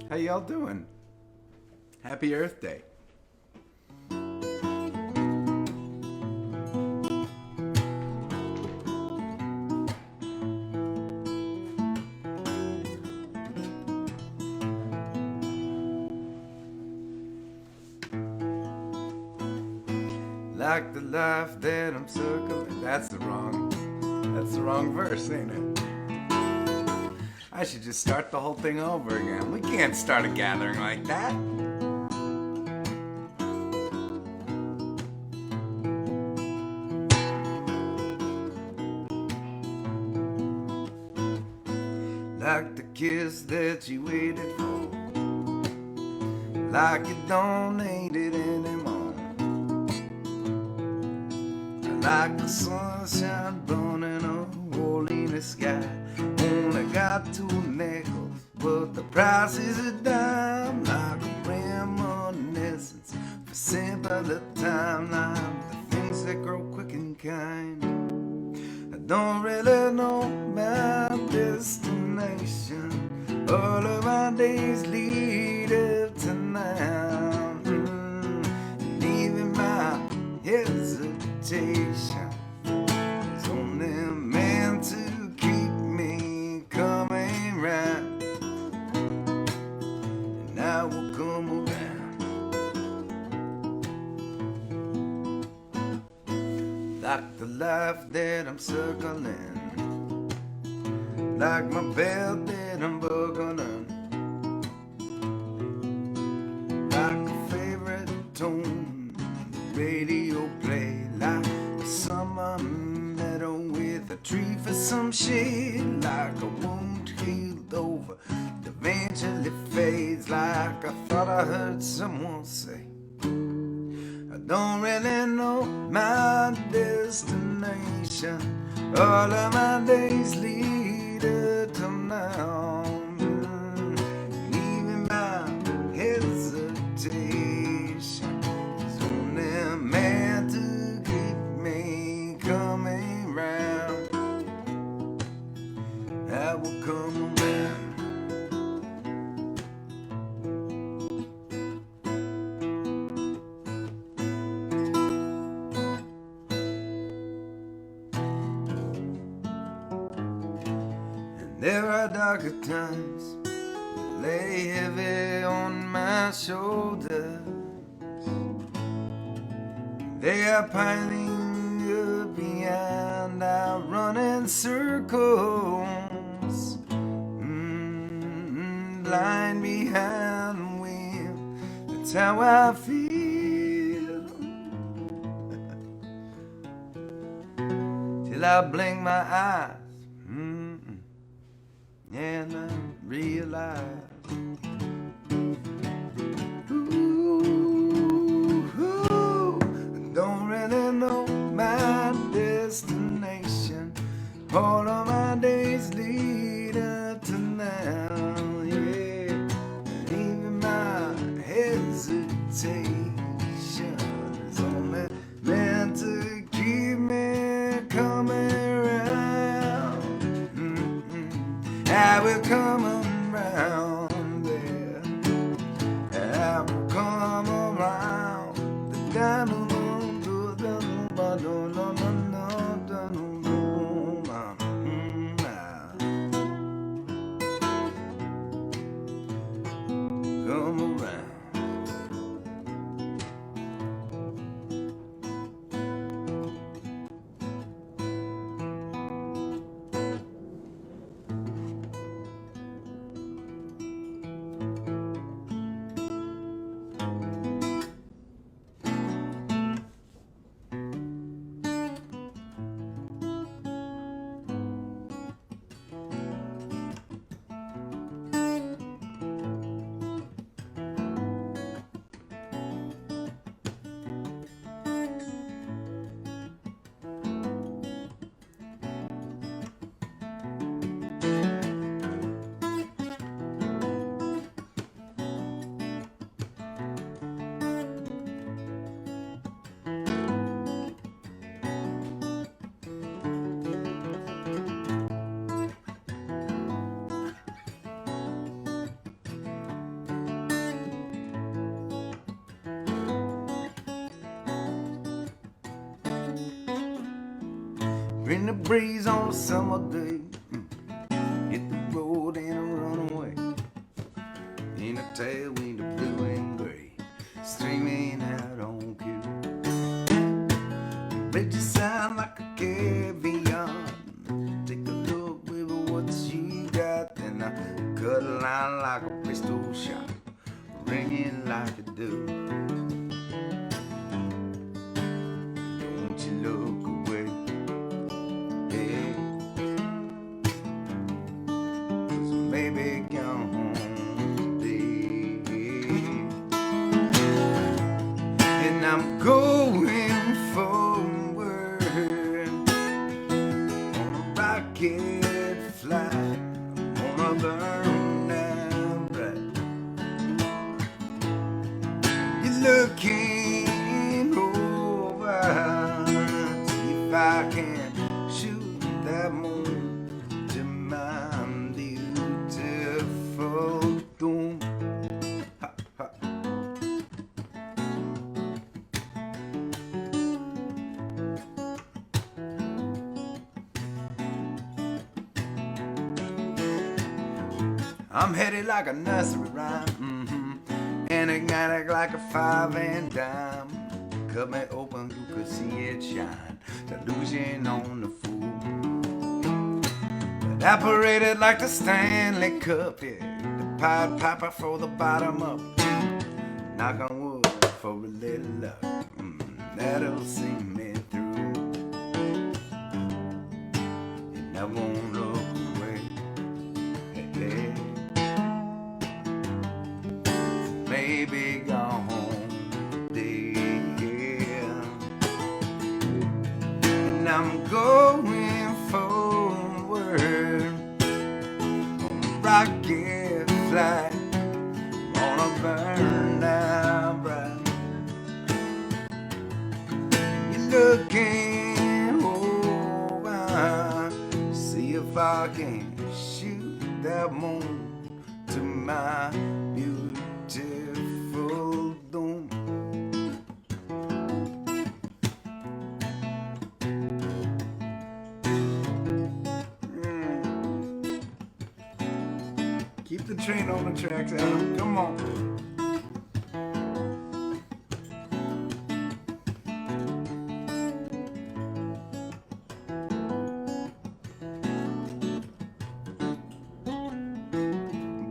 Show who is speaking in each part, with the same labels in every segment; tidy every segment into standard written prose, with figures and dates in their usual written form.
Speaker 1: How y'all doing? Happy Earth Day. Like the life that I'm circling. That's the wrong verse, ain't it? I should just start the whole thing over again. We can't start a gathering like that. Like the kiss that you waited for, like you don't need it anymore. Like the sunshine burning a hole in the sky. Only got 2 nickels, but the price is a dime. Like a reminiscence for simpler time. Like the things that grow quick and kind. I don't really know my destination. All of my days lead up to now. And even my hesitation is only meant to keep me coming round. And I will come around. Like the life that I'm circling, like my belt that I'm buckling, like a favorite tune radio play, like a summer meadow with a tree for some shade, like a wound healed over that eventually fades, like I thought I heard someone say, I don't really know my destination. All of my days lead up to now. Even my hesitation is only meant to keep me coming round. I will come around. There are darker times that lay heavy on my shoulders. They are piling up behind our running circles. Blind behind the wheel, that's how I feel. Till I blink my eyes and I realize, I don't really know my destination. All of my days lead up to now, yeah. And even my hesitation is only meant to keep me coming around. I will come around there. I will come around. Come around. in the breeze on a summer day. Hit the road and run away in a tailwind of blue and gray, streaming out on cue. Bet you sound like a caveat. Take a look, baby, what you got. Then I cut a line like a pistol shot, ringing like a do. Don't you look away, hey, 'cause maybe gone today. And I'm going forward on a rocket flight, on a burn down bright. You're looking over, see if I can shoot that moon to my beautiful doom. Ha, ha. I'm headed like a nursery rhyme, enigmatic like a 5 and dime. Cut me open, you could see it shine, delusion on the fool. Evaporated like the Stanley Cup, yeah. The Pied Piper for the bottom up. Knock on wood for a little luck, that'll see me through. And I won't look away, hey, hey. Maybe gone today, and I'm going forward on a rocket flight, on a burn down bright. You're looking over, see if I can shoot that moon to my beautiful doom. Keep the train on the tracks, Adam. Come on.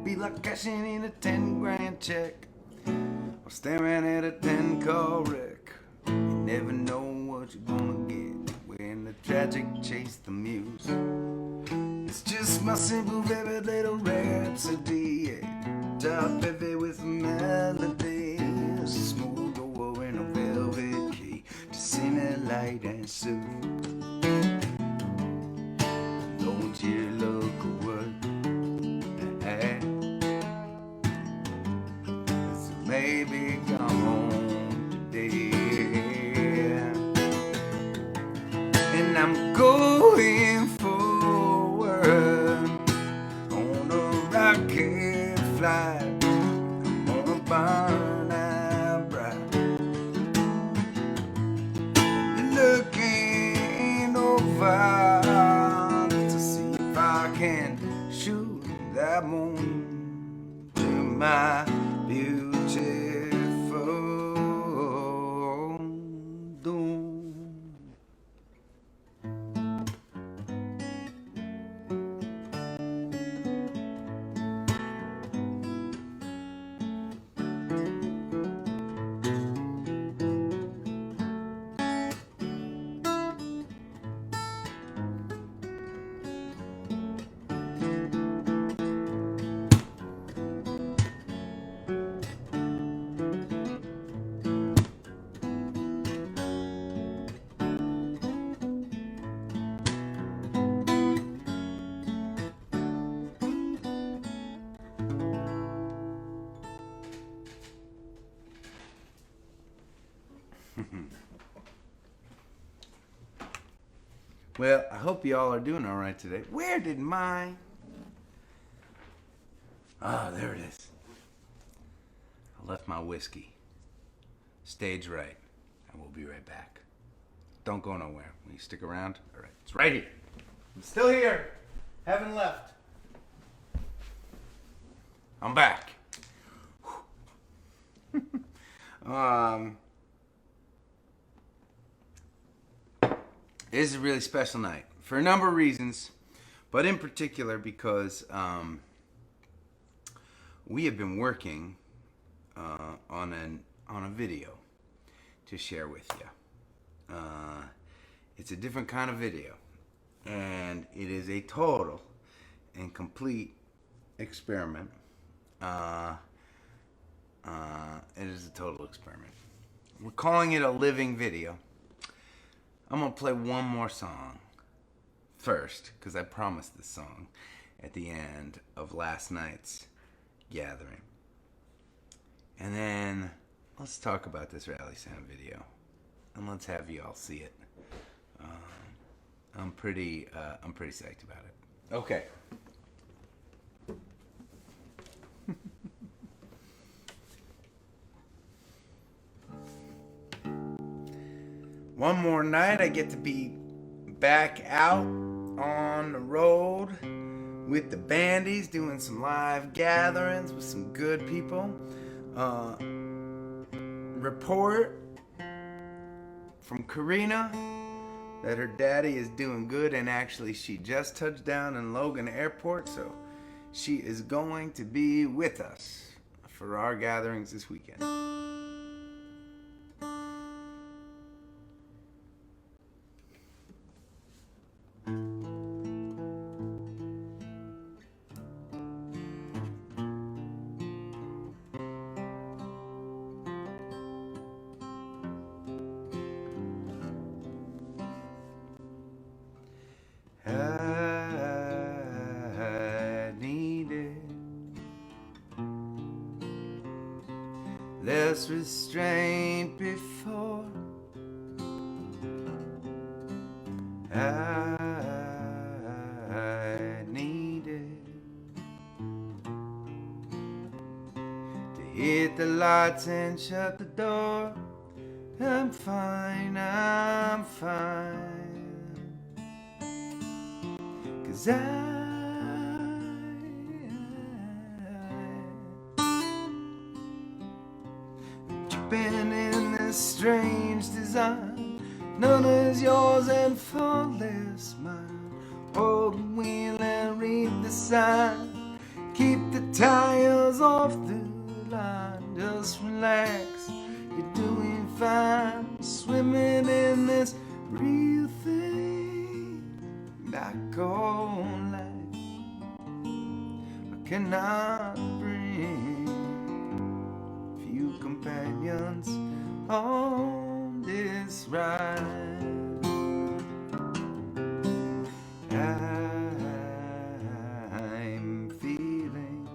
Speaker 1: Be like cashing in a 10 grand check or staring at a 10-car wreck. You never know what you're gonna get when the tragic chase the muse. It's just my simple, vivid little rhapsody, yeah. Top heavy with melody, a smooth over in a velvet key to sing it light and soothe. Don't you look away, it's maybe gone today, and I'm going forward on a rocket flight, I'm on a burn out bright. You're looking over to see if I can shoot that moon to my beautiful doom. Well, I hope y'all are doing all right today. Where did my... Ah, there it is. I left my whiskey. Stage right. And we'll be right back. Don't go nowhere. Will you stick around? All right. It's right here. I'm still here. Haven't left. I'm back. This is a really special night for a number of reasons, but in particular because we have been working on a video to share with you. It's a different kind of video, and it is a total and complete experiment. It is a total experiment. We're calling it a living video. I'm gonna play one more song first, because I promised this song at the end of last night's gathering. And then let's talk about this RallySound video, and let's have you all see it. I'm pretty psyched about it. Okay. One more night I get to be back out on the road with the bandies, doing some live gatherings with some good people. Report from Karina that her daddy is doing good, and actually she just touched down in Logan Airport, so she is going to be with us for our gatherings this weekend. I needed less restraint before. I needed to hit the lights and shut the door. I'm fine, I'm fine. 'Cause I'm tripping in this strange design. None is yours and full is mine. Hold the wheel and read the sign. Keep the tires off the line. Just relax, you're doing fine. Swimming in this real thing I call life. I cannot bring few companions on this ride. I'm feeling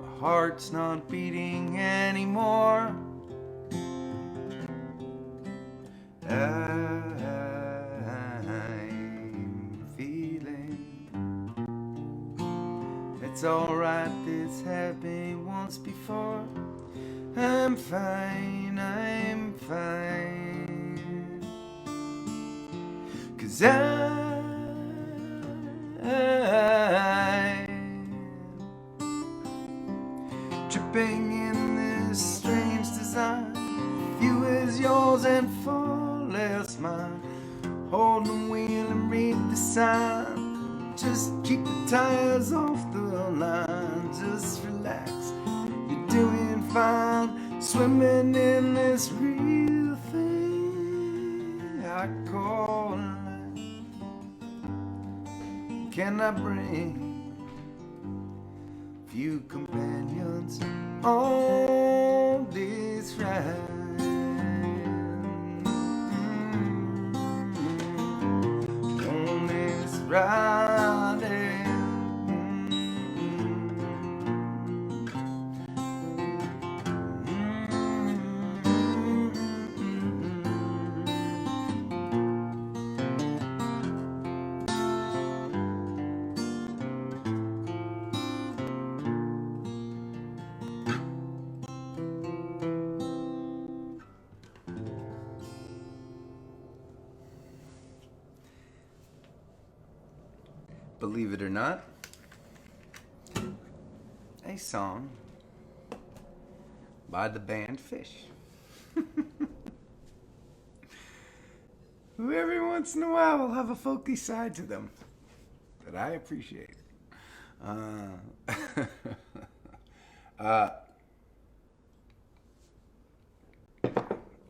Speaker 1: my heart's not beating anymore. I'm feeling it's alright, this happened once before. I'm fine, I'm fine. 'Cause I'm tripping in this strange design. Few is yours and full is mine. Hold the wheel and read the sign. Just keep the tires off the line. Just relax, you're doing fine. Swimming in this real thing I call life. Can I bring few companions on this ride? On this ride. believe it or not, a song by the band Fish. Who every once in a while will have a folky side to them that I appreciate.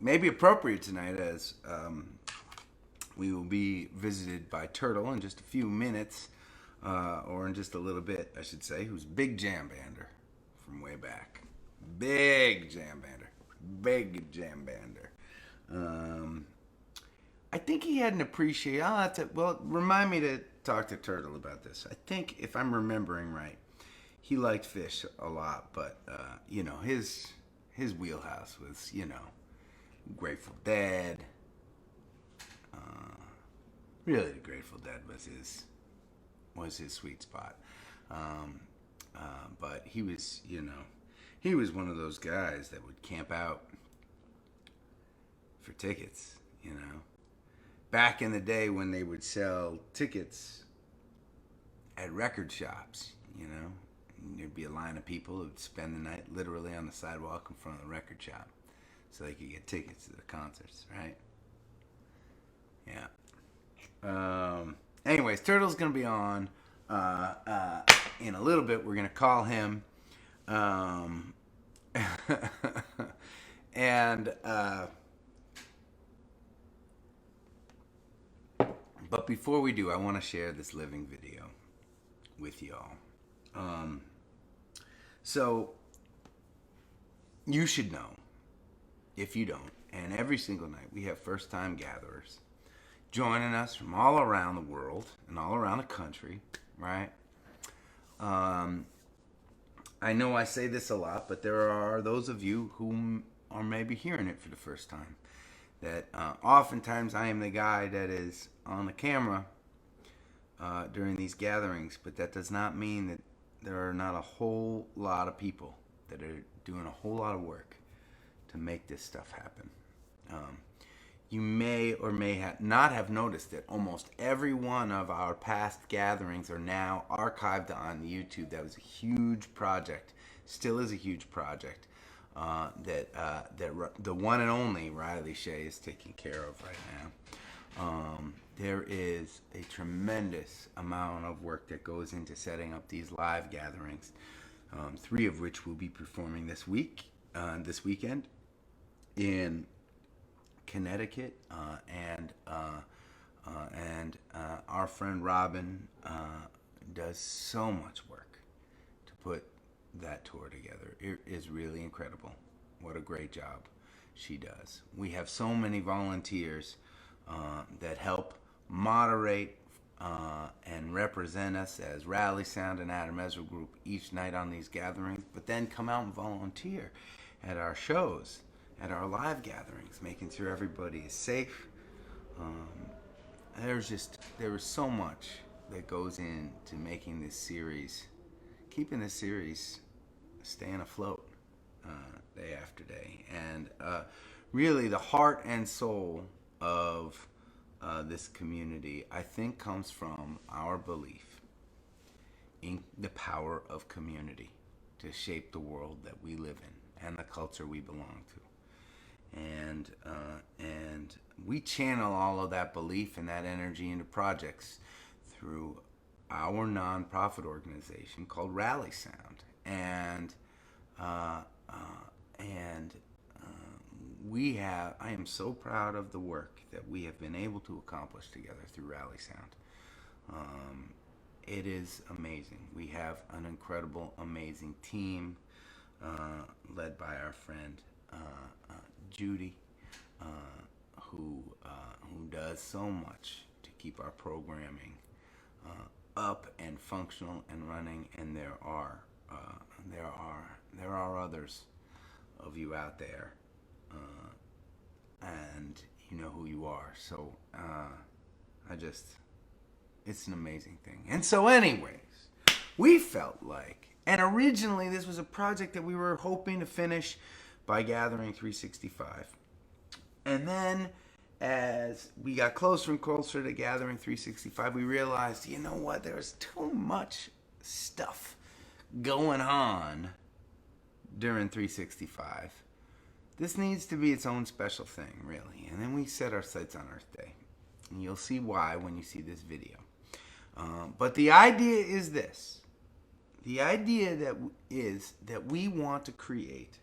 Speaker 1: Maybe appropriate tonight as we will be visited by Turtle in just a few minutes, or in just a little bit, I should say, who's big jam bander from way back. Big jam bander. Big jam bander. I think he had an appreciation. I'll have to, well, remind me to talk to Turtle about this. I think, if I'm remembering right, he liked Fish a lot, but, you know, his wheelhouse was, you know, Grateful Dead. Really, the Grateful Dead was his sweet spot. But he was, you know, he was one of those guys that would camp out for tickets, you know. Back in the day when they would sell tickets at record shops, you know, there'd be a line of people who would spend the night literally on the sidewalk in front of the record shop so they could get tickets to the concerts, right? Yeah. Anyways, Turtle's going to be on in a little bit. We're going to call him. And but before we do, I want to share this living video with y'all. So you should know, if you don't, and every single night we have first-time gatherers joining us from all around the world and all around the country, right? I know I say this a lot, but there are those of you who are maybe hearing it for the first time. That oftentimes I am the guy that is on the camera during these gatherings, but that does not mean that there are not a whole lot of people that are doing a whole lot of work to make this stuff happen. You may or may not have noticed that almost every one of our past gatherings are now archived on YouTube. That was a huge project, still is a huge project. That the one and only Riley Shea is taking care of right now. There is a tremendous amount of work that goes into setting up these live gatherings, 3 of which we'll be performing this weekend in Connecticut, and our friend Robin does so much work to put that tour together. It is really incredible. What a great job she does. We have so many volunteers that help moderate and represent us as RallySound and Ezra group each night on these gatherings, but then come out and volunteer at our shows, at our live gatherings, making sure everybody is safe. There was so much that goes into making this series, keeping this series staying afloat day after day. And really the heart and soul of this community, I think, comes from our belief in the power of community to shape the world that we live in and the culture we belong to. And we channel all of that belief and that energy into projects through our nonprofit organization called RallySound. And I am so proud of the work that we have been able to accomplish together through RallySound. It is amazing. We have an incredible, amazing team led by our friend Judy, who does so much to keep our programming up and functional and running. And there are others of you out there, and you know who you are. So it's an amazing thing. And so anyways, we felt like, and originally this was a project that we were hoping to finish by Gathering 365. And then as we got closer and closer to Gathering 365, we realized, you know what, there's too much stuff going on during 365. This needs to be its own special thing, really. And then we set our sights on Earth Day. And you'll see why when you see this video. But the idea is this. The idea is that we want to create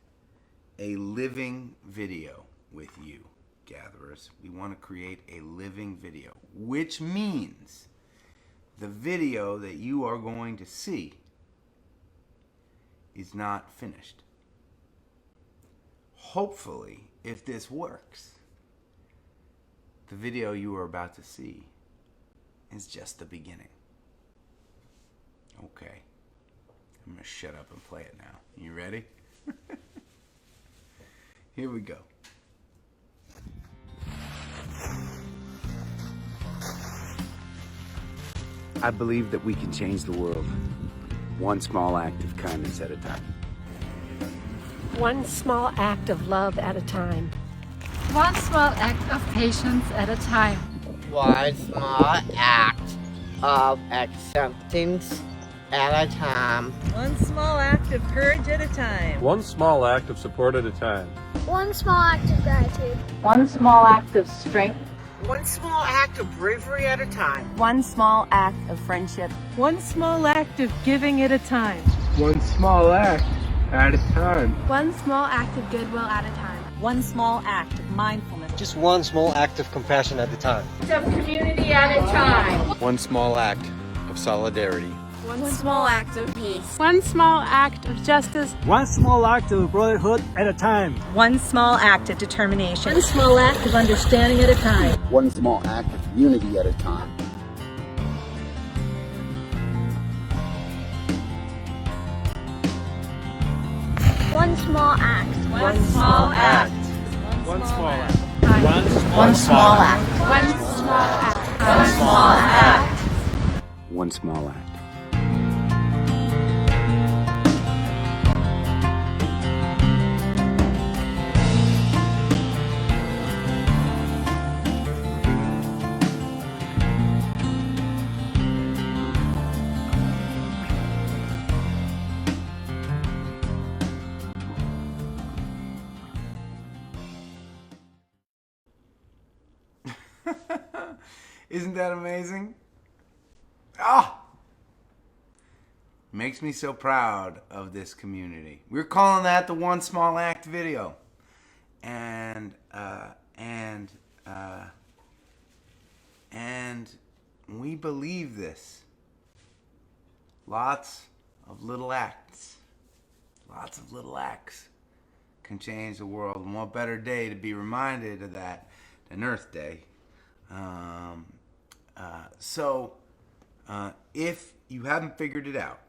Speaker 1: a living video with you, gatherers. We want to create a living video, which means the video that you are going to see is not finished. Hopefully, if this works, the video you are about to see is just the beginning. Okay, I'm going to shut up and play it now. You ready? Here we go. I believe that we can change the world, one small act of kindness at a time.
Speaker 2: One small act of love at a time.
Speaker 3: One small act of patience at a time.
Speaker 4: One small act of acceptance at a time.
Speaker 5: One small act of courage at a time.
Speaker 6: One small act of support at a time.
Speaker 7: One small act of gratitude.
Speaker 8: One small act of strength.
Speaker 4: One small act of bravery at a time.
Speaker 8: One small act of friendship.
Speaker 5: One small act of giving at a time.
Speaker 6: One small act at a time.
Speaker 7: One small act of goodwill at a time.
Speaker 5: One small act of mindfulness.
Speaker 9: Just one small act of compassion at a time.
Speaker 8: Of community at a time.
Speaker 9: One small act of solidarity.
Speaker 7: One small act of peace.
Speaker 3: One small act of justice.
Speaker 10: One small act of brotherhood at a time.
Speaker 5: One small act of determination.
Speaker 2: One small act of understanding at a time.
Speaker 11: One small act of unity at a time.
Speaker 7: One small act.
Speaker 5: One small act.
Speaker 6: One small act.
Speaker 4: One small act.
Speaker 8: One small act.
Speaker 4: One small act.
Speaker 1: One small act. Isn't that amazing? Ah! Makes me so proud of this community. We're calling that the One Small Act video. And we believe this. Lots of little acts. Lots of little acts can change the world. And what better day to be reminded of that than Earth Day. So if you haven't figured it out,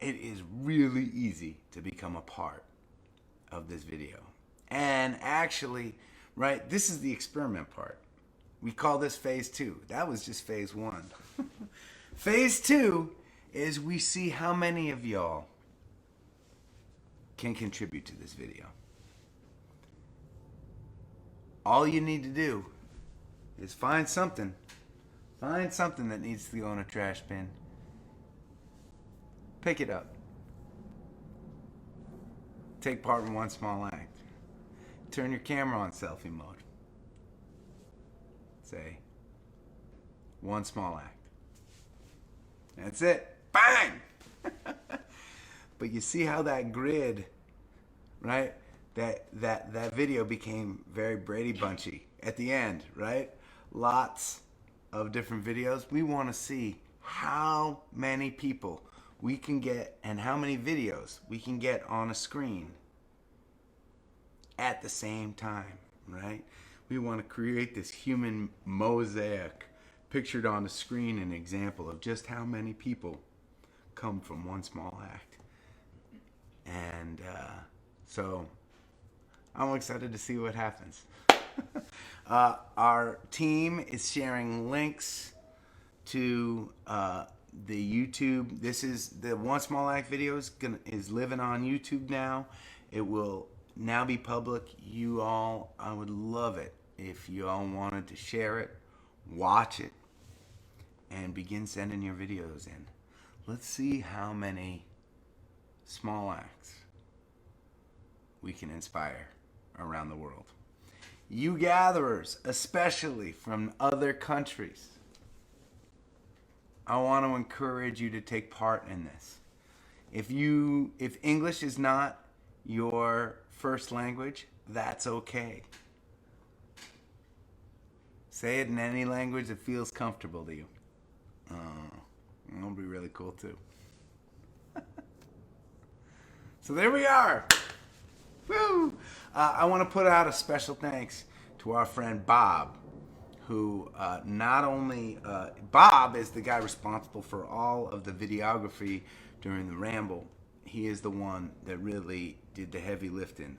Speaker 1: it is really easy to become a part of this video. And actually, right, this is the experiment part. We call this phase 2. That was just phase 1. Phase 2 is we see how many of y'all can contribute to this video. All you need to do is find something that needs to go in a trash bin. Pick it up. Take part in one small act. Turn your camera on selfie mode. Say, one small act. That's it. Bang! But you see how that grid, right? That video became very Brady Bunchy at the end, right? Lots of different videos. We want to see how many people we can get and how many videos we can get on a screen at the same time, right? We want to create this human mosaic pictured on the screen, an example of just how many people come from one small act. And so I'm excited to see what happens. Our team is sharing links to the YouTube. This is the One Small Act video is living on YouTube now. It will now be public. You all, I would love it if you all wanted to share it, watch it, and begin sending your videos in. Let's see how many small acts we can inspire around the world. You gatherers, especially from other countries, I want to encourage you to take part in this. If English is not your first language, that's okay. Say it in any language that feels comfortable to you. It'll be really cool too. So there we are. Woo! I want to put out a special thanks to our friend Bob, who not only Bob is the guy responsible for all of the videography during the ramble. He is the one that really did the heavy lifting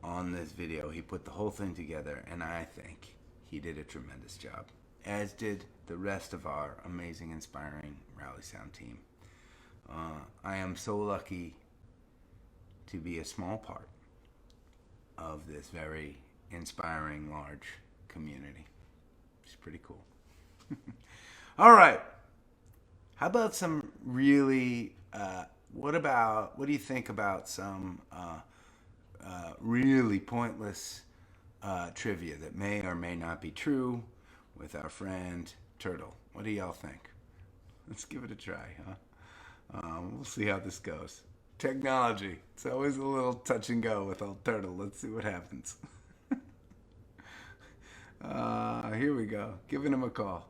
Speaker 1: on this video. He put the whole thing together, and I think he did a tremendous job, as did the rest of our amazing, inspiring RallySound team. I am so lucky to be a small part of this very inspiring, large community. It's pretty cool. All right. How about some really, what do you think about some really pointless trivia that may or may not be true with our friend Turtle? What do y'all think? Let's give it a try, huh? We'll see how this goes. Technology. It's always a little touch and go with old Turtle. Let's see what happens. Here we go. Giving him a call.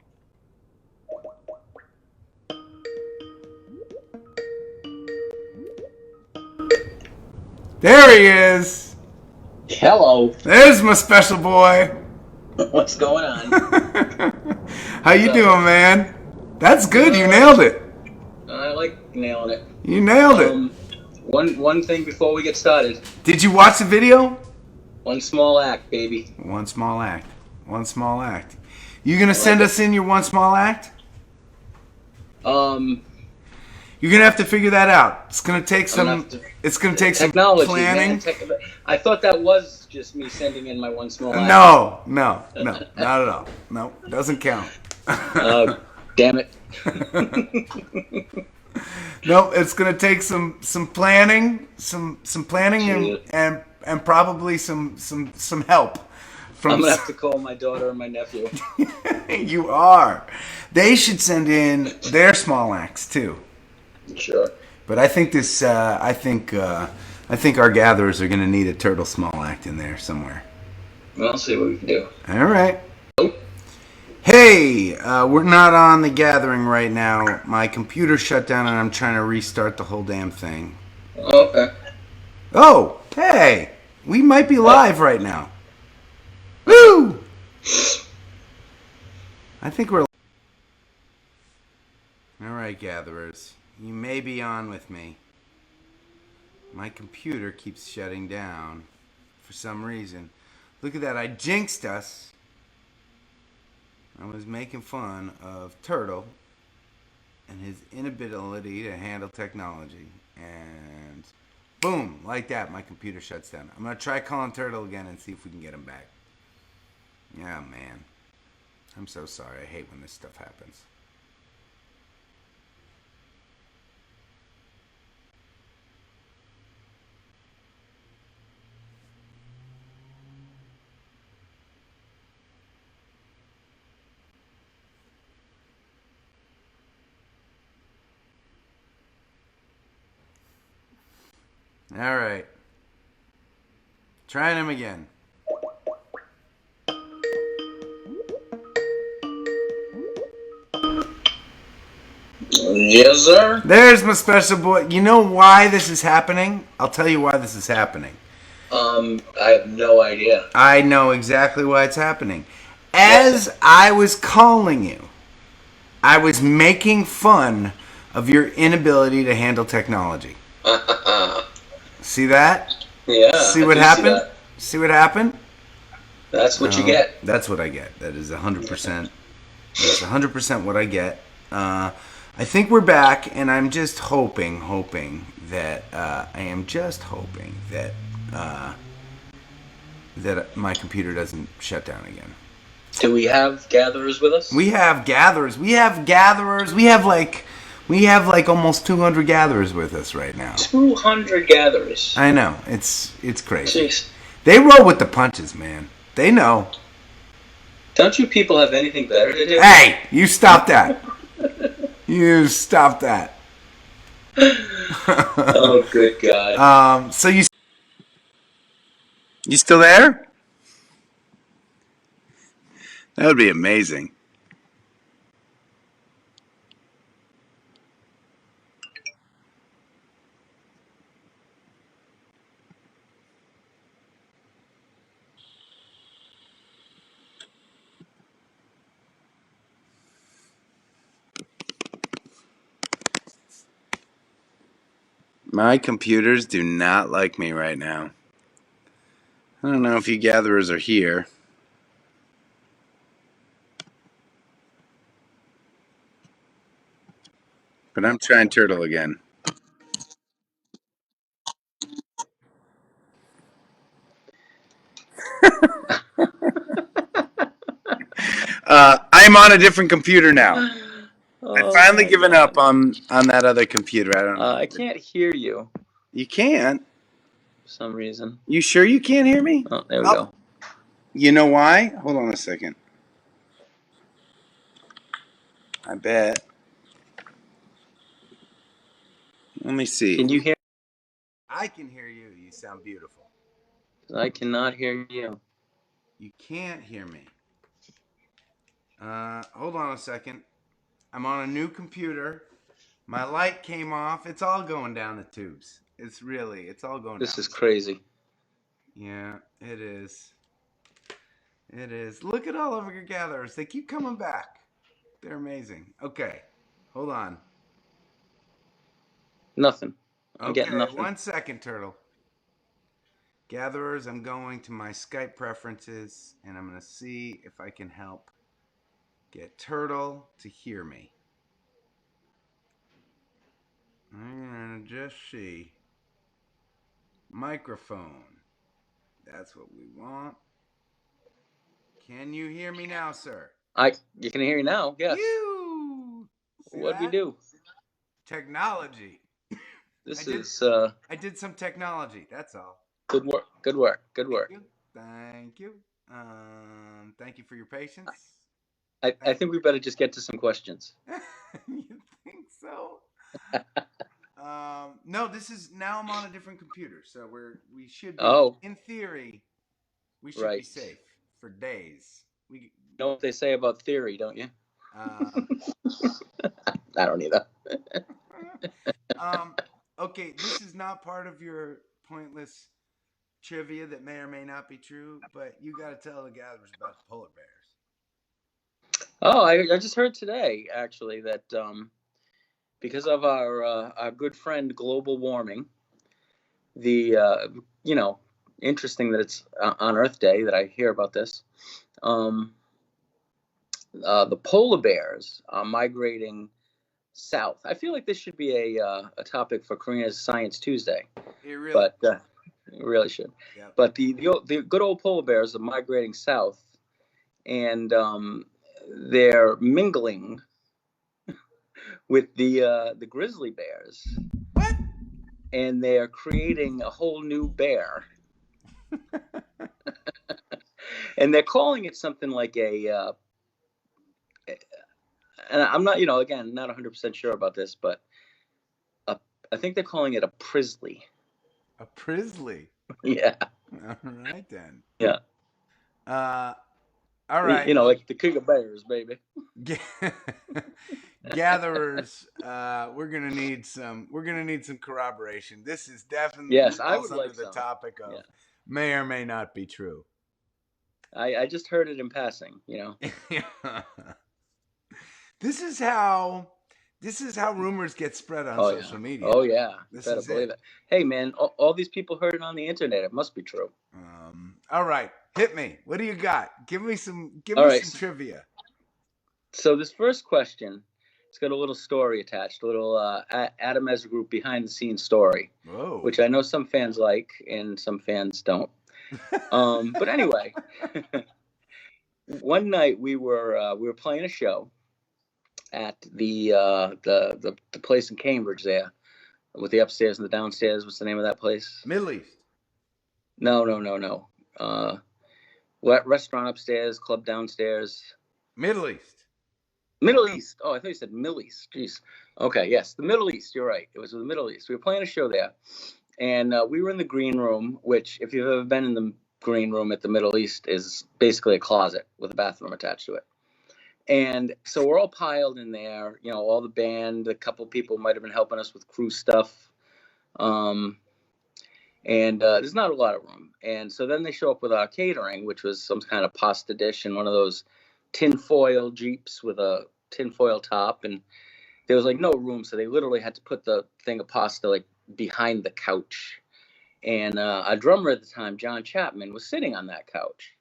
Speaker 1: There he is.
Speaker 12: Hello.
Speaker 1: There's my special boy.
Speaker 12: What's going on?
Speaker 1: How you doing, man? That's good. You nailed it.
Speaker 12: I like nailing it.
Speaker 1: You nailed it.
Speaker 12: One thing before we get started.
Speaker 1: Did you watch the video?
Speaker 12: One small act, baby.
Speaker 1: One small act. One small act. You gonna send us in your one small act? You're gonna have to figure that out. It's gonna take some. It's gonna take some planning.
Speaker 12: I thought that was just me sending in my one small act.
Speaker 1: No, not at all. No, doesn't count.
Speaker 12: Damn it.
Speaker 1: No, it's gonna take some planning, some planning, and probably some help.
Speaker 12: I'm gonna have to call my daughter and my nephew.
Speaker 1: You are. They should send in their small acts too.
Speaker 12: Sure.
Speaker 1: But I think this. I think our gatherers are gonna need a Turtle small act in there somewhere.
Speaker 12: We'll see what we can do.
Speaker 1: All right. Hey, we're not on the gathering right now. My computer shut down and I'm trying to restart the whole damn thing.
Speaker 12: Okay.
Speaker 1: Oh, hey, we might be live right now. Woo! I think we're... Alright, gatherers. You may be on with me. My computer keeps shutting down for some reason. Look at that, I jinxed us. I was making fun of Turtle and his inability to handle technology. And boom, like that, my computer shuts down. I'm going to try calling Turtle again and see if we can get him back. Yeah, man. I'm so sorry. I hate when this stuff happens. All right. Trying him again.
Speaker 12: Yes, sir.
Speaker 1: There's my special boy. You know why this is happening? I'll tell you why this is happening.
Speaker 12: I have no idea.
Speaker 1: I know exactly why it's happening. As I was calling you, I was making fun of your inability to handle technology. See that?
Speaker 12: Yeah.
Speaker 1: See what happened? See what happened?
Speaker 12: That's what you get.
Speaker 1: That's what I get. That is 100%. That's 100% what I get. I think we're back, and I'm just hoping that that my computer doesn't shut down again.
Speaker 12: Do we have gatherers with us?
Speaker 1: We have gatherers. We have like almost 200 gatherers with us right now.
Speaker 12: 200 gatherers.
Speaker 1: I know. It's crazy.
Speaker 12: Jeez.
Speaker 1: They roll with the punches, man. They know.
Speaker 12: Don't you people have anything better to do?
Speaker 1: Hey, you stop that. You stop that.
Speaker 12: Oh, good God.
Speaker 1: So you still there? That would be amazing. My computers do not like me right now. I don't know if you gatherers are here. But I'm trying Turtle again. I'm on a different computer now. I've finally given up on that other computer. I don't know.
Speaker 12: I can't hear you.
Speaker 1: You can't?
Speaker 12: For some reason.
Speaker 1: You sure you can't hear me?
Speaker 12: Oh, there we go.
Speaker 1: You know why? Hold on a second. I bet. Let me see.
Speaker 12: Can you hear?
Speaker 1: I can hear you. You sound beautiful.
Speaker 12: I cannot hear you.
Speaker 1: You can't hear me. Hold on a second. I'm on a new computer. My light came off. It's all going down the tubes. It's all going down.
Speaker 12: This is crazy.
Speaker 1: Yeah, it is. It is. Look at all of your gatherers. They keep coming back. They're amazing. Okay. Hold on.
Speaker 12: Nothing. I'm
Speaker 1: Okay,
Speaker 12: getting nothing.
Speaker 1: 1 second, Turtle. Gatherers, I'm going to my Skype preferences, and I'm going to see if I can help get Turtle to hear me. I'm going to just see. Microphone. That's what we want. Can you hear me now, sir?
Speaker 12: You can hear me now, yes. What'd we do?
Speaker 1: Technology.
Speaker 12: I
Speaker 1: did some technology, that's all.
Speaker 12: Good work. Good work. Good work.
Speaker 1: Thank you. Thank you for your patience.
Speaker 12: I think we better just get to some questions.
Speaker 1: You think so? No, now I'm on a different computer, so we should be, in theory, we should be safe for days.
Speaker 12: You know what they say about theory, don't you? I don't either.
Speaker 1: Okay, this is not part of your pointless trivia that may or may not be true, but you got to tell the gatherers about the polar bears.
Speaker 12: Oh, I just heard today, actually, that because of our good friend global warming, the interesting that it's on Earth Day that I hear about this. The polar bears are migrating south. I feel like this should be a topic for Karina's Science Tuesday. It really should. Yep. But the good old polar bears are migrating south, and they're mingling with the grizzly bears.
Speaker 1: What?
Speaker 12: And they're creating a whole new bear. And they're calling it something like and I'm not, again, not 100% sure about this, but I think they're calling it a prisley.
Speaker 1: A prisley?
Speaker 12: Yeah.
Speaker 1: All right, then.
Speaker 12: Yeah.
Speaker 1: All right.
Speaker 12: Like the king of bears, baby.
Speaker 1: Gatherers, we're gonna need some corroboration. This is definitely falls under the topic of may or may not be true.
Speaker 12: I just heard it in passing,
Speaker 1: This is how rumors get spread on social media.
Speaker 12: Oh yeah, better believe it. Hey man, all these people heard it on the internet. It must be true.
Speaker 1: All right, hit me. What do you got? Give me some trivia.
Speaker 12: So this first question, it's got a little story attached, a little Adam Ezra Group behind the scenes story, which I know some fans like and some fans don't. But anyway, one night we were playing a show at the place in Cambridge there, with the upstairs and the downstairs. What's the name of that place?
Speaker 1: Middle East.
Speaker 12: No. Restaurant upstairs, club downstairs.
Speaker 1: Middle East.
Speaker 12: Middle East. Oh, I thought you said Middle East. Jeez. Okay, yes, the Middle East. You're right. It was the Middle East. We were playing a show there, and we were in the green room, which, if you've ever been in the green room at the Middle East, is basically a closet with a bathroom attached to it. And so we're all piled in there, all the band, a couple people might have been helping us with crew stuff. And there's not a lot of room. And so then they show up with our catering, which was some kind of pasta dish in one of those tinfoil Jeeps with a tinfoil top. And there was no room. So they literally had to put the thing of pasta behind the couch. And our drummer at the time, John Chapman, was sitting on that couch.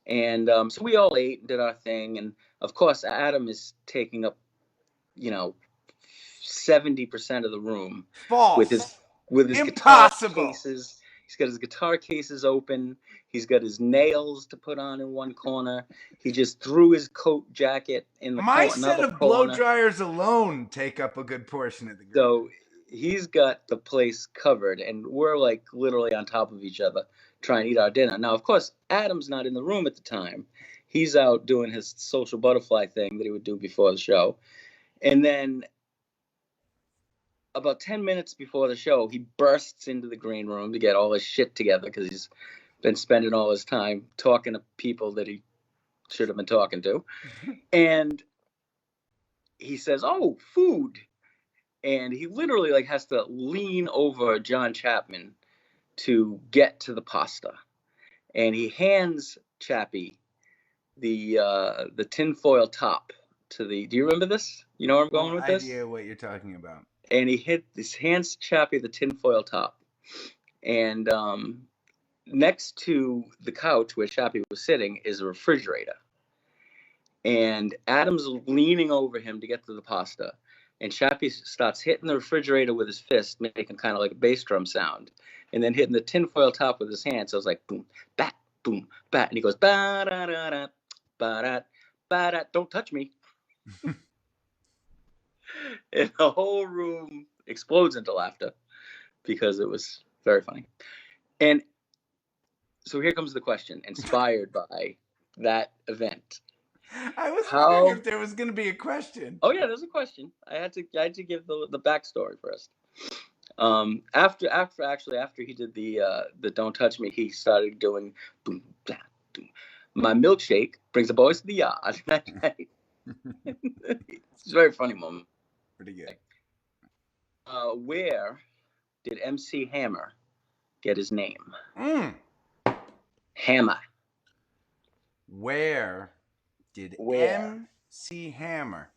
Speaker 12: And so we all ate and did our thing. And of course, Adam is taking up, 70% of the room.
Speaker 1: False.
Speaker 12: With his
Speaker 1: Impossible.
Speaker 12: Guitar cases. He's got his guitar cases open. He's got his nails to put on in one corner. He just threw his coat jacket in the
Speaker 1: My
Speaker 12: corner.
Speaker 1: set of blow dryers alone take up a good portion of the group.
Speaker 12: So he's got the place covered, and we're literally on top of each other trying to eat our dinner. Now, of course, Adam's not in the room at the time. He's out doing his social butterfly thing that he would do before the show. And then about 10 minutes before the show, he bursts into the green room to get all his shit together because he's been spending all his time talking to people that he should have been talking to. And he says, "Oh, food." And he literally has to lean over John Chapman to get to the pasta. And he hands Chappie the tinfoil top to the. Do you remember this? You know where I'm going with this?
Speaker 1: No idea what you're talking about.
Speaker 12: And he hands Chappie the tinfoil top. And next to the couch where Chappie was sitting is a refrigerator. And Adam's leaning over him to get to the pasta. And Chappie starts hitting the refrigerator with his fist, making kind of like a bass drum sound. And then hitting the tinfoil top with his hand. So it's like boom, bat, boom, bat. And he goes, ba-da-da-da, ba-da, ba-da, don't touch me. And the whole room explodes into laughter because it was very funny. And so here comes the question, inspired by that event.
Speaker 1: I was wondering if there was going to be a question.
Speaker 12: Oh yeah, there's a question. I had to give the backstory first. After he did the Don't Touch Me, he started doing boom, blah, boom. My milkshake brings the boys to the yard. It's a very funny moment.
Speaker 1: Pretty good.
Speaker 12: Where did MC Hammer get his name? Hammer.
Speaker 1: Where did MC Hammer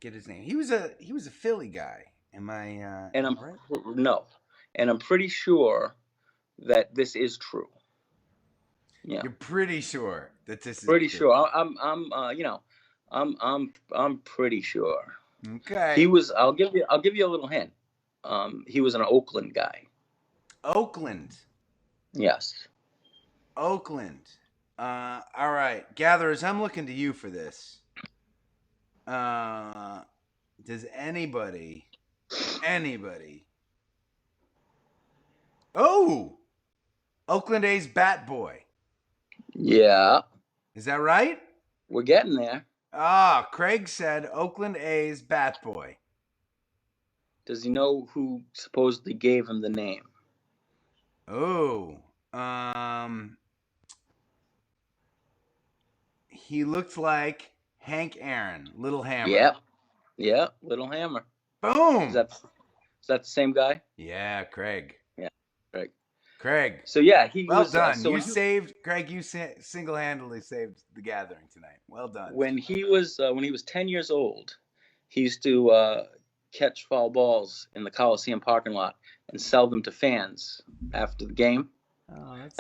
Speaker 1: get his name? He was a Philly guy. Am I?
Speaker 12: And I'm
Speaker 1: right?
Speaker 12: No, and I'm pretty sure that this is true. Yeah.
Speaker 1: You're pretty sure that this is
Speaker 12: pretty
Speaker 1: true.
Speaker 12: sure. I'm pretty sure.
Speaker 1: Okay.
Speaker 12: He was. I'll give you a little hint. He was an Oakland guy.
Speaker 1: Oakland.
Speaker 12: Yes.
Speaker 1: Oakland. All right, gatherers, I'm looking to you for this. Does anybody? Oh, Oakland A's Bat Boy.
Speaker 12: Yeah.
Speaker 1: Is that right?
Speaker 12: We're getting there.
Speaker 1: Craig said Oakland A's Bat Boy.
Speaker 12: Does he know who supposedly gave him the name?
Speaker 1: Oh, he looked like Hank Aaron, Little Hammer.
Speaker 12: Yep, Little Hammer.
Speaker 1: Boom.
Speaker 12: Is that the same guy?
Speaker 1: Yeah, Craig.
Speaker 12: Yeah,
Speaker 1: Craig.
Speaker 12: So yeah, he
Speaker 1: well
Speaker 12: was
Speaker 1: done. You saved Craig. You single-handedly saved the gathering tonight. Well done.
Speaker 12: When he was 10 years old, he used to catch foul balls in the Coliseum parking lot and sell them to fans after the game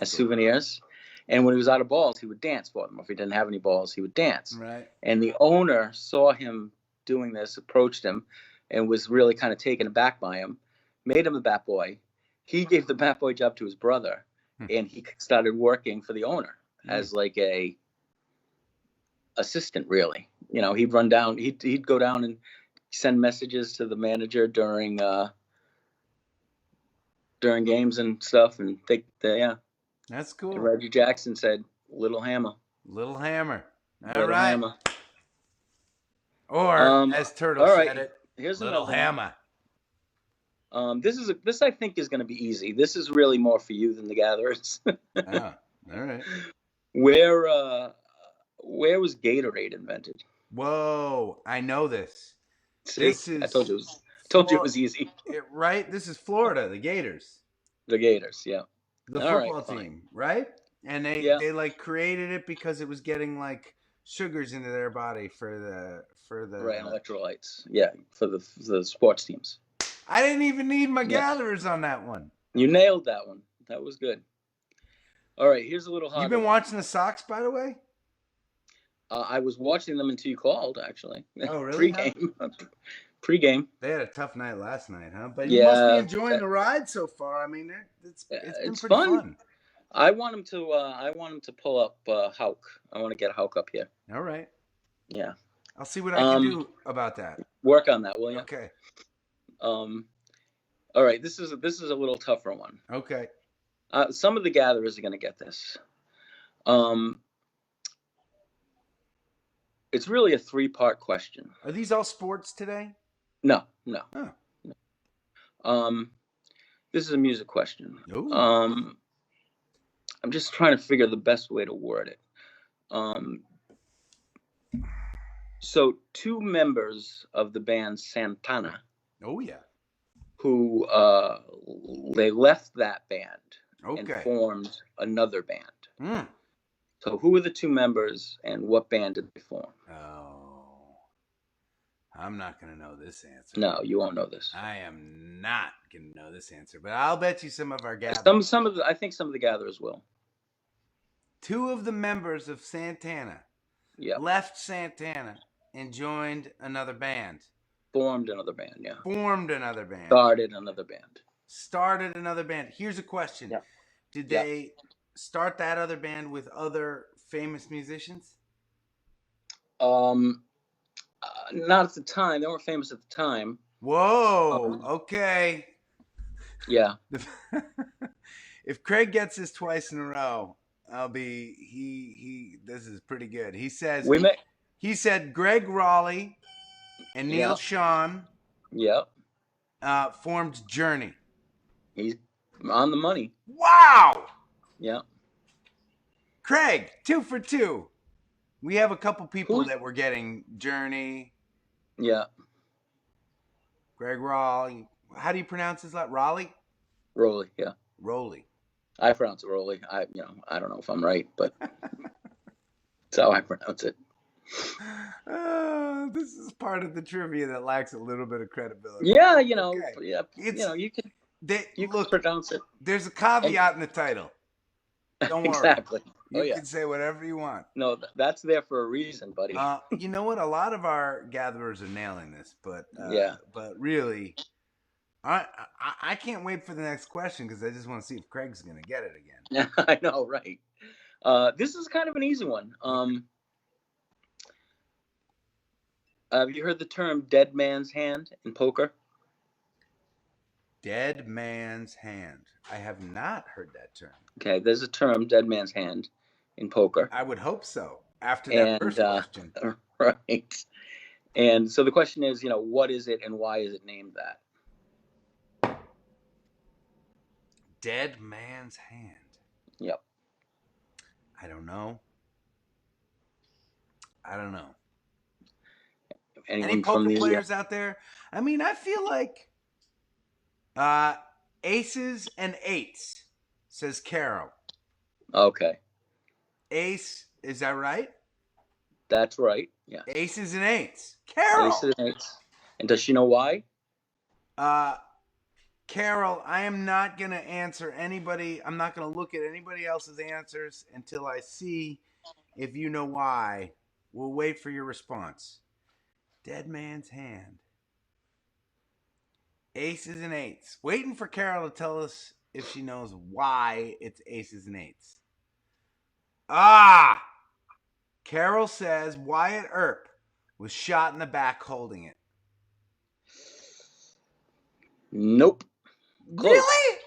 Speaker 12: as souvenirs. And when he was out of balls, he would dance for them. If he didn't have any balls, he would dance.
Speaker 1: Right.
Speaker 12: And the owner saw him doing this, approached him, and was really kind of taken aback by him, made him the bat boy. He gave the bat boy job to his brother, and he started working for the owner as like a assistant, really. You know, he'd run down, he'd go down and send messages to the manager during games and stuff, and
Speaker 13: that's cool.
Speaker 12: And Reggie Jackson said, "Little Hammer."
Speaker 13: Little Hammer. All
Speaker 12: Little
Speaker 13: right.
Speaker 12: Hammer.
Speaker 13: Or as Turtle said it,
Speaker 12: here's
Speaker 13: Little Hammer.
Speaker 12: This I think is going to be easy. This is really more for you than the Gatherers.
Speaker 13: All right.
Speaker 12: Where was Gatorade invented?
Speaker 13: Whoa, I know this.
Speaker 12: See, I told you it was easy.
Speaker 13: Right? This is Florida, the Gators.
Speaker 12: The Gators, yeah.
Speaker 13: The football team, right? And they like created it because it was getting like sugars into their body for the
Speaker 12: right, electrolytes. Yeah, for the sports teams.
Speaker 13: I didn't even need my Gatherers on that one.
Speaker 12: You nailed that one. That was good. All right, here's a little harder.
Speaker 13: You've been watching the Sox, by the way?
Speaker 12: I was watching them until you called, actually.
Speaker 13: Oh, really?
Speaker 12: Pre-game.
Speaker 13: They had a tough night last night, huh? But you must be enjoying the ride so far. I mean, it's been pretty fun.
Speaker 12: I want him to pull up Houck. I want to get Houck up here.
Speaker 13: All right.
Speaker 12: Yeah.
Speaker 13: I'll see what I can do about that.
Speaker 12: Work on that, will you?
Speaker 13: Okay.
Speaker 12: All right. This is a little tougher one.
Speaker 13: Okay.
Speaker 12: Some of the gatherers are going to get this. It's really a 3-part question.
Speaker 13: Are these all sports today?
Speaker 12: No.
Speaker 13: Oh.
Speaker 12: This is a music question.
Speaker 13: Ooh.
Speaker 12: I'm just trying to figure the best way to word it. So 2 members of the band Santana.
Speaker 13: Oh yeah.
Speaker 12: Who they left that band and formed another band. So who were the 2 members and what band did they form?
Speaker 13: Oh, I'm not going to know this answer.
Speaker 12: No, you won't know this.
Speaker 13: I am not going to know this answer, but I'll bet you some of our gatherers.
Speaker 12: I think some of the gatherers will.
Speaker 13: 2 of the members of Santana left Santana and joined another band.
Speaker 12: Formed another band, yeah.
Speaker 13: Formed another band.
Speaker 12: Started another band.
Speaker 13: Started another band. Here's a question. Yeah. Did they start that other band with other famous musicians?
Speaker 12: Not at the time. They weren't famous at the time.
Speaker 13: Whoa. Okay.
Speaker 12: Yeah.
Speaker 13: If Craig gets this twice in a row, I'll be this is pretty good. He says he said Greg Raleigh and Neil Sean formed Journey.
Speaker 12: He's on the money.
Speaker 13: Wow.
Speaker 12: Yeah.
Speaker 13: Craig, 2 for 2. We have a couple people that were getting Journey.
Speaker 12: Yeah.
Speaker 13: Greg Raleigh. How do you pronounce his last? Raleigh?
Speaker 12: Raleigh, yeah.
Speaker 13: Raleigh.
Speaker 12: I pronounce it Raleigh. I don't know if I'm right, but that's how I pronounce it.
Speaker 13: This is part of the trivia that lacks a little bit of credibility.
Speaker 12: Yeah,
Speaker 13: Okay.
Speaker 12: you can
Speaker 13: look,
Speaker 12: pronounce it.
Speaker 13: There's a caveat in the title. Don't worry.
Speaker 12: Exactly.
Speaker 13: You can say whatever you want.
Speaker 12: No, that's there for a reason, buddy.
Speaker 13: You know what? A lot of our gatherers are nailing this, but But really, I can't wait for the next question because I just want to see if Craig's going to get it again.
Speaker 12: I know, right? This is kind of an easy one. Have you heard the term "dead man's hand" in poker?
Speaker 13: Dead man's hand. I have not heard that term.
Speaker 12: Okay, there's a term, "dead man's hand," in poker.
Speaker 13: I would hope so. After that first question,
Speaker 12: right? And so the question is, what is it and why is it named that?
Speaker 13: Dead man's hand.
Speaker 12: Yep.
Speaker 13: I don't know.
Speaker 12: Anyone
Speaker 13: Any poker players out there? I mean, I feel like aces and eights, says Carol.
Speaker 12: Okay.
Speaker 13: Ace, is that right?
Speaker 12: That's right. Yeah.
Speaker 13: Aces and eights. Carol.
Speaker 12: Aces and eights. And does she know why?
Speaker 13: Carol, I am not going to answer anybody. I'm not going to look at anybody else's answers until I see if you know why. We'll wait for your response. Dead man's hand. Aces and eights. Waiting for Carol to tell us if she knows why it's aces and eights. Ah! Carol says Wyatt Earp was shot in the back holding it.
Speaker 12: Nope. Close.
Speaker 13: Really?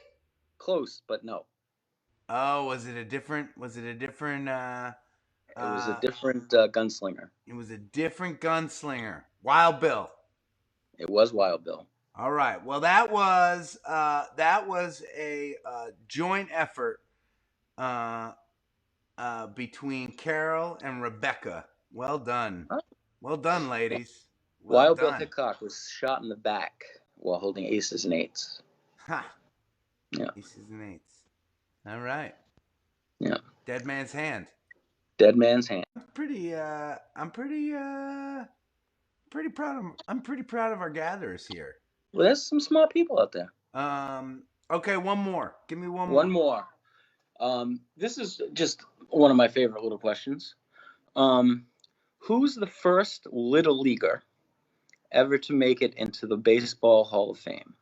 Speaker 12: Close, but no.
Speaker 13: Oh, was it a different? It was a different
Speaker 12: gunslinger.
Speaker 13: It was a different gunslinger. Wild Bill.
Speaker 12: It was Wild Bill.
Speaker 13: All right. Well, that was a joint effort between Carol and Rebecca. Well done.
Speaker 12: Huh?
Speaker 13: Well done, ladies. Well
Speaker 12: Wild
Speaker 13: done.
Speaker 12: Bill Hickok was shot in the back while holding aces and eights.
Speaker 13: Ha.
Speaker 12: Yeah.
Speaker 13: Aces and eights. All right.
Speaker 12: Yeah.
Speaker 13: Dead man's hand.
Speaker 12: Dead man's hand.
Speaker 13: I'm pretty proud of our gatherers here.
Speaker 12: Well, there's some smart people out there.
Speaker 13: Okay, one more. Give me one more.
Speaker 12: One more. This is just one of my favorite little questions. Who's the first little leaguer ever to make it into the Baseball Hall of Fame?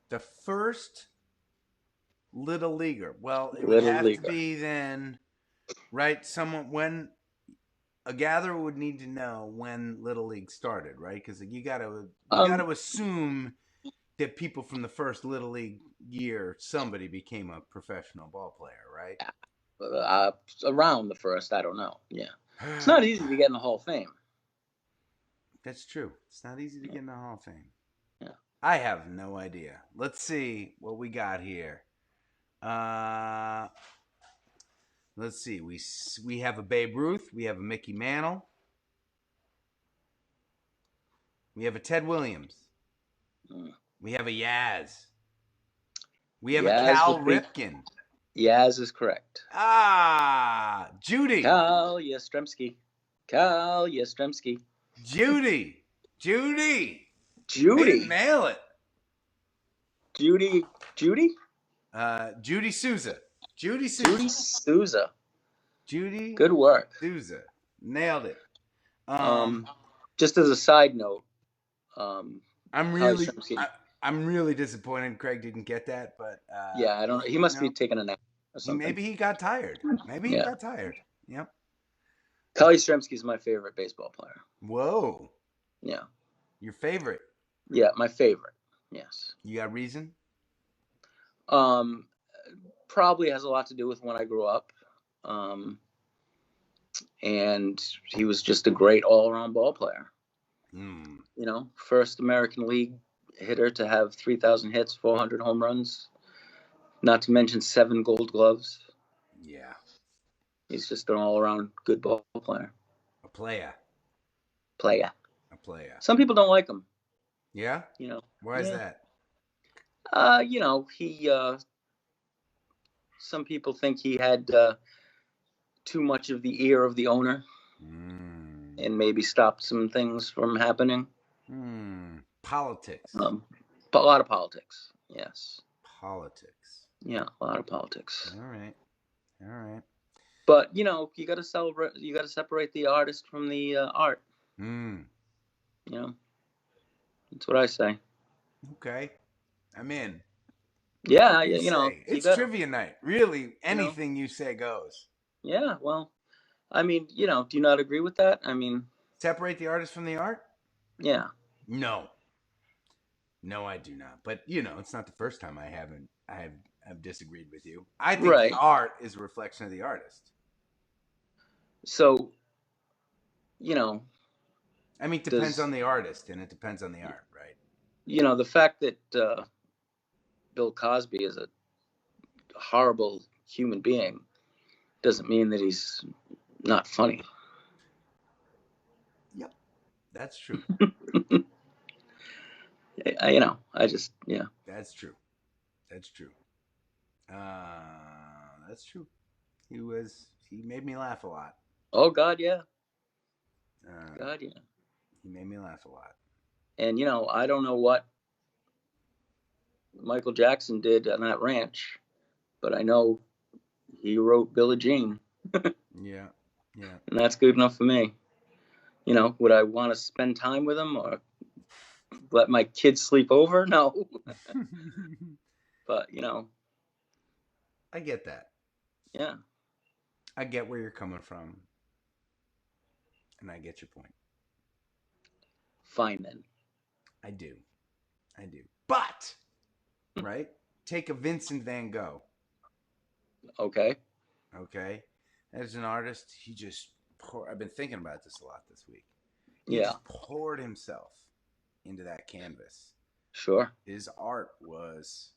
Speaker 13: The first little leaguer. Well, it would have to be then, right? When a gatherer would need to know when Little League started, right? Because you got to assume that people from the first Little League year, somebody became a professional ball player, right?
Speaker 12: Around the first, I don't know. Yeah, it's not easy to get in the Hall of Fame.
Speaker 13: That's true. It's not easy to get in the Hall of Fame.
Speaker 12: Yeah,
Speaker 13: I have no idea. Let's see what we got here. Let's see. We have a Babe Ruth. We have a Mickey Mantle. We have a Ted Williams. We have a Yaz. We have a Cal Ripken.
Speaker 12: Yaz is correct.
Speaker 13: Judy.
Speaker 12: Cal Yastrzemski.
Speaker 13: Judy.
Speaker 12: Judy.
Speaker 13: Nail it.
Speaker 12: Judy.
Speaker 13: Judy Souza. Judy.
Speaker 12: Good work.
Speaker 13: Souza. Nailed it.
Speaker 12: Just as a side note,
Speaker 13: I'm really disappointed Craig didn't get that, but
Speaker 12: yeah, I don't. He must be taking a nap or something.
Speaker 13: Maybe he got tired. He got tired. Yep.
Speaker 12: Cal Yastrzemski is my favorite baseball player.
Speaker 13: Whoa.
Speaker 12: Yeah.
Speaker 13: Your favorite?
Speaker 12: Yeah, my favorite. Yes.
Speaker 13: You got reason?
Speaker 12: Probably has a lot to do with when I grew up. And he was just a great all-around ball player. You know, first American League hitter to have 3,000 hits, 400 home runs, not to mention 7 Gold Gloves.
Speaker 13: Yeah.
Speaker 12: He's just an all-around good ball player.
Speaker 13: A player.
Speaker 12: Some people don't like him.
Speaker 13: Yeah?
Speaker 12: You know.
Speaker 13: Why is that?
Speaker 12: You know, some people think he had too much of the ear of the owner and maybe stopped some things from happening.
Speaker 13: Politics.
Speaker 12: A lot of politics. Yes.
Speaker 13: Politics.
Speaker 12: Yeah, a lot of politics.
Speaker 13: All right.
Speaker 12: But you know, you got to celebrate. You got to separate the artist from the art. You know, that's what I say.
Speaker 13: Okay, I'm in.
Speaker 12: Yeah, you know,
Speaker 13: it's trivia night. Really, anything you say goes.
Speaker 12: Yeah, well, I mean, you know, do you not agree with that? I mean,
Speaker 13: separate the artist from the art?
Speaker 12: Yeah.
Speaker 13: No, I do not. But you know, it's not the first time I have disagreed with you. I think the art is a reflection of the artist.
Speaker 12: So, you know,
Speaker 13: I mean, it depends on the artist, and it depends on the art, right?
Speaker 12: You know, the fact that Bill Cosby is a horrible human being doesn't mean that he's not funny.
Speaker 13: Yep, that's true.
Speaker 12: You know, That's true.
Speaker 13: That's true. He made me laugh a lot.
Speaker 12: Oh, God, yeah.
Speaker 13: He made me laugh a lot.
Speaker 12: And, you know, I don't know what Michael Jackson did on that ranch, but I know he wrote Billie Jean.
Speaker 13: Yeah.
Speaker 12: And that's good enough for me. You know, would I want to spend time with him or let my kids sleep over? No. But you know,
Speaker 13: I get that.
Speaker 12: yeah,
Speaker 13: I get where you're coming from, and I get your point.
Speaker 12: fine then.
Speaker 13: I do. But right, take a Vincent Van Gogh.
Speaker 12: Okay.
Speaker 13: Okay, as an artist, he just I've been thinking about this a lot this week. He
Speaker 12: Yeah.
Speaker 13: just poured himself into that canvas.
Speaker 12: Sure.
Speaker 13: His art was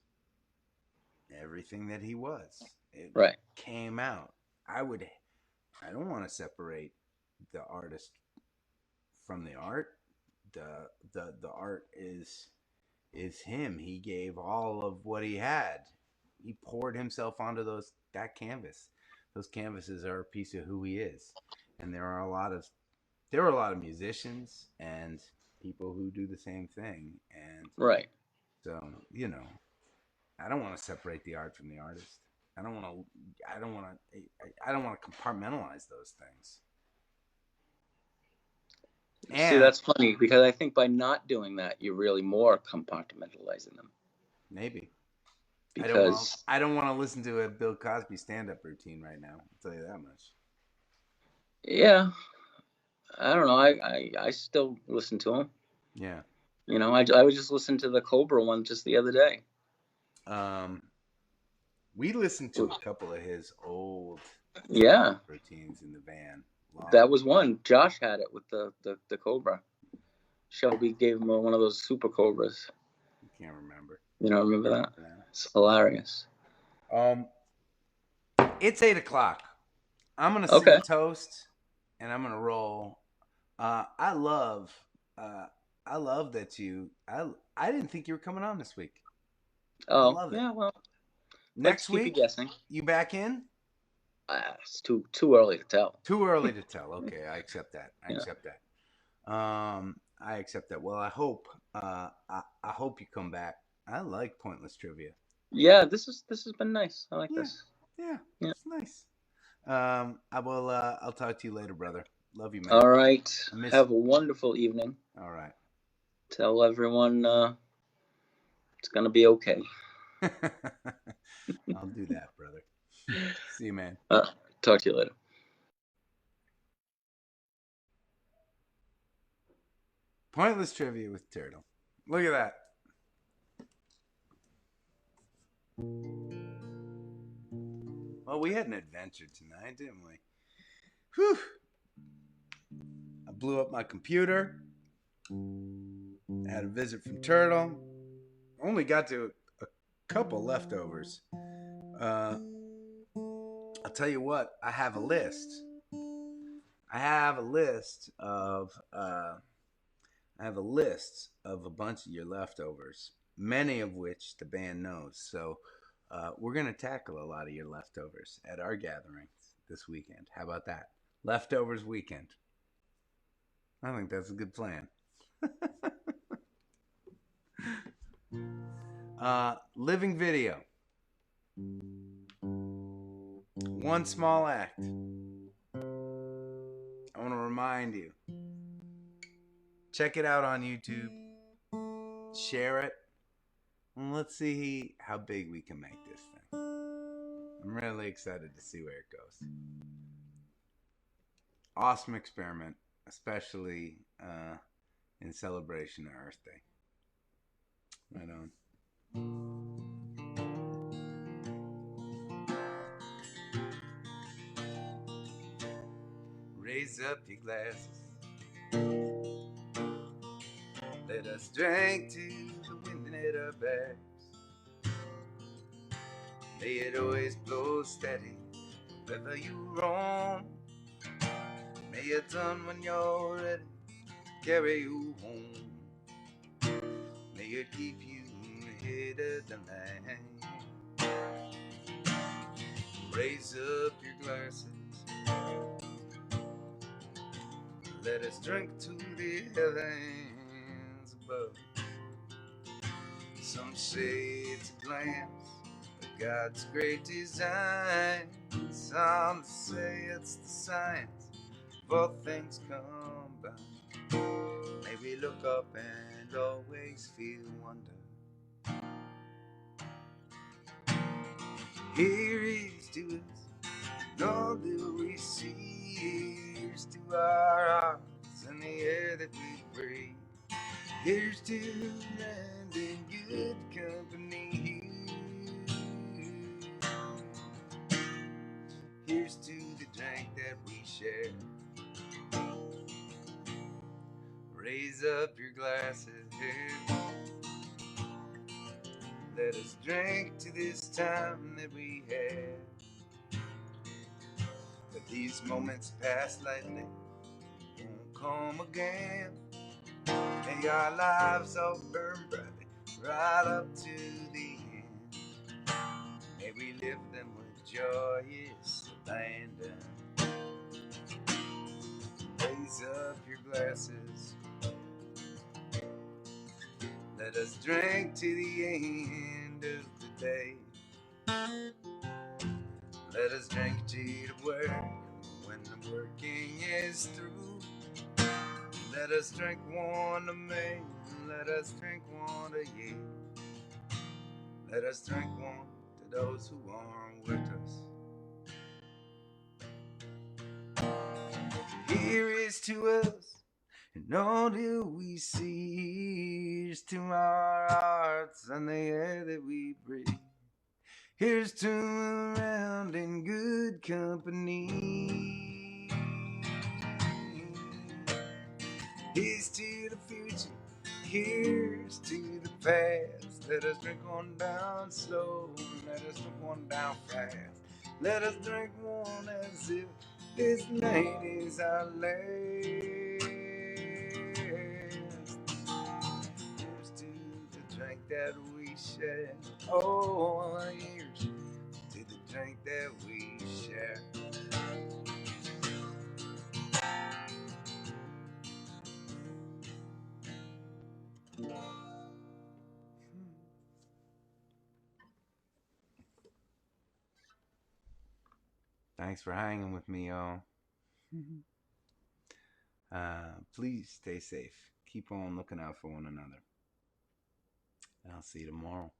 Speaker 13: everything that he was. It
Speaker 12: Right.
Speaker 13: came out. I don't want to separate the artist from the art. The art is him. He gave all of what he had. He poured himself onto that canvas. Those canvases are a piece of who he is. And there are a lot of musicians and people who do the same thing. And
Speaker 12: right.
Speaker 13: So, you know, I don't want to separate the art from the artist. I don't want to compartmentalize those things.
Speaker 12: See, that's funny because I think by not doing that, you're really more compartmentalizing them.
Speaker 13: Maybe.
Speaker 12: Because
Speaker 13: I don't want to listen to a Bill Cosby stand-up routine right now. I'll tell you that much.
Speaker 12: Yeah, I don't know. I still listen to him.
Speaker 13: Yeah.
Speaker 12: You know, I would just listen to the Cobra one just the other day.
Speaker 13: We listened to a couple of his old routines in the van.
Speaker 12: That was one. Josh had it with the Cobra. Shelby gave him one of those super Cobras.
Speaker 13: I can't remember.
Speaker 12: You don't remember that? It's hilarious.
Speaker 13: It's 8:00. I'm gonna sing a toast, and I'm gonna roll. I love that you. I didn't think you were coming on this week.
Speaker 12: Oh,
Speaker 13: I love it.
Speaker 12: Yeah. Well,
Speaker 13: next week,
Speaker 12: keep you guessing.
Speaker 13: You back in?
Speaker 12: It's too early to tell.
Speaker 13: Too early to tell. Okay, I accept that. I accept that. Well, I hope you come back. I like pointless trivia.
Speaker 12: Yeah, this has been nice. I like this.
Speaker 13: Yeah, it's nice. I'll talk to you later, brother. Love you, man.
Speaker 12: All right. Have a wonderful evening.
Speaker 13: All right.
Speaker 12: Tell everyone it's gonna be okay.
Speaker 13: I'll do that, brother. See you, man.
Speaker 12: Talk to you later.
Speaker 13: Pointless trivia with Turtle. Look at that. Well, we had an adventure tonight, didn't we? Whew. I blew up my computer. I had a visit from Turtle. Only got to a couple leftovers. I'll tell you what, I have a list. Of a bunch of your leftovers, many of which the band knows. So we're going to tackle a lot of your leftovers at our gatherings this weekend. How about that? Leftovers weekend. I think that's a good plan. Living video. One small act. I want to remind you. Check it out on YouTube. Share it. And let's see how big we can make this thing. I'm really excited to see where it goes. Awesome experiment, especially in celebration of Earth Day. Right on. Raise up your glasses. Let us drink to the wind in our backs. May it always blow steady wherever you roam. May it done when you're ready to carry you home. May it keep you ahead of the line. Raise up your glasses. Let us drink to the heavens above. Some say it's a glance of God's great design. Some say it's the science of all things combined. May we look up and always feel wonder.
Speaker 1: Here is to us, and all that we see. Here's to our hearts and the air that we breathe. Here's to land in good company. Here's to the drink that we share. Raise up your glasses here. Let us drink to this time that we had. But these moments pass lightly, won't come again. May our lives all burn brightly, right up to the end. May we live them with joyous abandon. Raise up your glasses. Let us drink to the end of the day. Let us drink to the work when the working is through. Let us drink one to me. Let us drink one to you. Let us drink one to those who aren't with us. Here is to us, and all that we see. Here's to our hearts and the air that we breathe. Here's to around in good company. Here's to the future. Here's to the past. Let us drink one down slow. Let us drink one down fast. Let us drink one as if this night is our last. Here's to the drink that we share. Oh, here's to the drink that we share. Thanks for hanging with me, y'all. Please stay safe. Keep on looking out for one another. And I'll see you tomorrow.